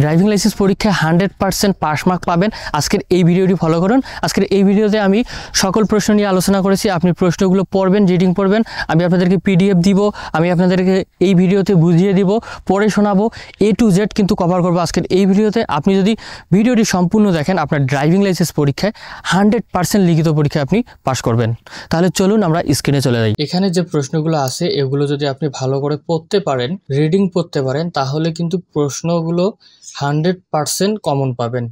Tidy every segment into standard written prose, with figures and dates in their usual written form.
Driving licence পরীক্ষায় 100% pass mark পাবেন। আজকের এই ভিডিওটি ফলো করুন। আজকের এই ভিডিওতে আমি সকল প্রশ্ন নিয়ে আলোচনা করেছি। আপনি প্রশ্নগুলো পড়বেন, রিডিং পড়বেন। আমি আপনাদেরকে পিডিএফ দিব, আমি আপনাদেরকে এই ভিডিওতে বুঝিয়ে দিব, পড়ে শোনাবো। A to Z কিন্তু কভার করবো আজকের এই ভিডিওতে। আপনি যদি ভিডিওটি সম্পূর্ণ দেখেন, আপনার ড্রাইভিং লাইসেন্স পরীক্ষায় 100% লিখিত পরীক্ষায় আপনি পাস করবেন। তাহলে চলুন আমরা স্ক্রিনে চলে যাই। এখানে যে প্রশ্নগুলো আছে এগুলো যদি আপনি ভালো করে পড়তে পারেন, রিডিং পড়তে পারেন, তাহলে কিন্তু প্রশ্নগুলো 100% কমন পাবেন।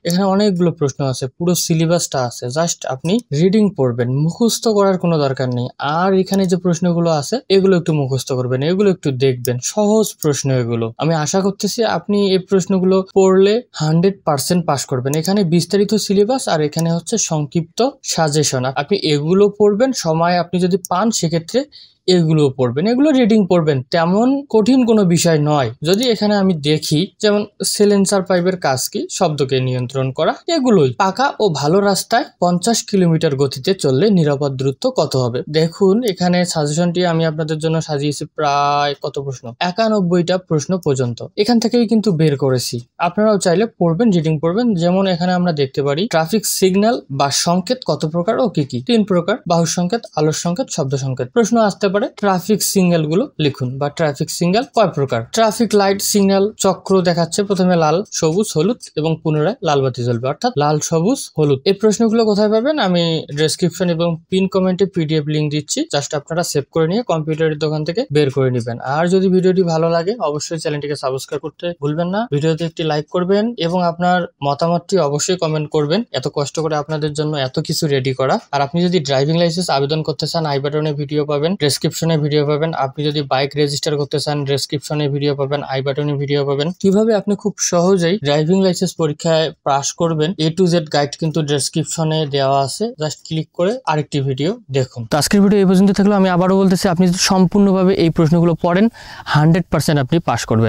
এখানে অনেকগুলো প্রশ্ন আছে, পুরো সিলেবাসটা আছে, জাস্ট আপনি রিডিং পড়বেন, মুখস্থ করার কোনো দরকার নেই। আর এখানে যে প্রশ্নগুলো আছে এগুলো একটু মুখস্থ করবেন, এগুলো একটু দেখবেন, সহজ প্রশ্ন এগুলো। আমি আশা করতেছি আপনি এই প্রশ্নগুলো পড়লে 100% পাস করবেন। এখানে বিস্তারিত সিলেবাস আর এখানে হচ্ছে সংক্ষিপ্ত সাজেশন। আপনি এগুলো পড়বেন, সময় আপনি যদি পান সেক্ষেত্রে এগুলো পড়বেন, এগুলো রিডিং পড়বেন, তেমন কঠিন কোনো বিষয় নয়। যদি এখানে আমি দেখি, যেমন সিলেন্সার পাইপের কাজ কি, শব্দকে নিয়ন্ত্রণ করা, এগুলোই। পাকা ও ভালো রাস্তায় 50 কিলোমিটার গতিতে চললে নিরাপদ দূরত্ব কত হবে? দেখুন এখানে সাজেশনটি আমি আপনাদের জন্য সাজিয়েছি প্রায় কত প্রশ্ন, 91টা প্রশ্ন পর্যন্ত। এখান থেকেই কিন্তু বের করেছি, আপনারাও চাইলে পড়বেন, রিডিং পড়বেন। যেমন এখানে আমরা দেখতে পারি ট্রাফিক সিগন্যাল বা সংকেত কত প্রকার ও কি কি? 3 প্রকার: বাহু সংকেত, আলোর সংকেত, শব্দ সংকেত। প্রশ্ন আসতে পারে ট্রাফিক সিগন্যাল গুলো লিখুন বা ট্রাফিক সিগন্যাল কয় প্রকার? ট্রাফিক লাইট সিগন্যাল চক্র দেখাচ্ছে, প্রথমে লাল, সবুজ, হলুদ এবং পুনরায় লাল বাতি জ্বলবে, অর্থাৎ লাল, সবুজ, হলুদ। এই প্রশ্নগুলো কোথায় পাবেন? আমি ডেসক্রিপশন এবং পিন কমেন্টে পিডিএফ লিংক দিচ্ছি, জাস্ট আপনারা সেভ করে নিয়ে কম্পিউটারের দোকান থেকে বের করে নেবেন। আর যদি ভিডিওটি ভালো লাগে অবশ্যই চ্যানেলটিকে সাবস্ক্রাইব করতে ভুলবেন না, ভিডিওতে একটি লাইক করবেন এবং আপনার মতামতটি অবশ্যই কমেন্ট করবেন। এত কষ্ট করে আপনাদের জন্য এত কিছু রেডি করা। আর আপনি যদি ড্রাইভিং লাইসেন্স আবেদন করতে চান, আই বাটনে ভিডিও পাবেন, ডেসক্রিপশনে ভিডিও পাবেন। আপনি যদি বাইক রেজিস্টার করতে চান, ডেসক্রিপশনে ভিডিও পাবেন, আই বাটনে ভিডিও পাবেন। কিভাবে আপনি খুব সহজেই ড্রাইভিং লাইসেন্স পরীক্ষায় পাস করবেন A to Z গাইড কিন্তু ডেসক্রিপশনে দেওয়া আছে, জাস্ট ক্লিক করে আরেকটি ভিডিও দেখুন। তো আজকের ভিডিও এই পর্যন্ত থাকলো। আমি আবারও বলতেছি, আপনি যদি সম্পূর্ণভাবে এই প্রশ্নগুলো পড়েন 100% আপনি পাস করবেন।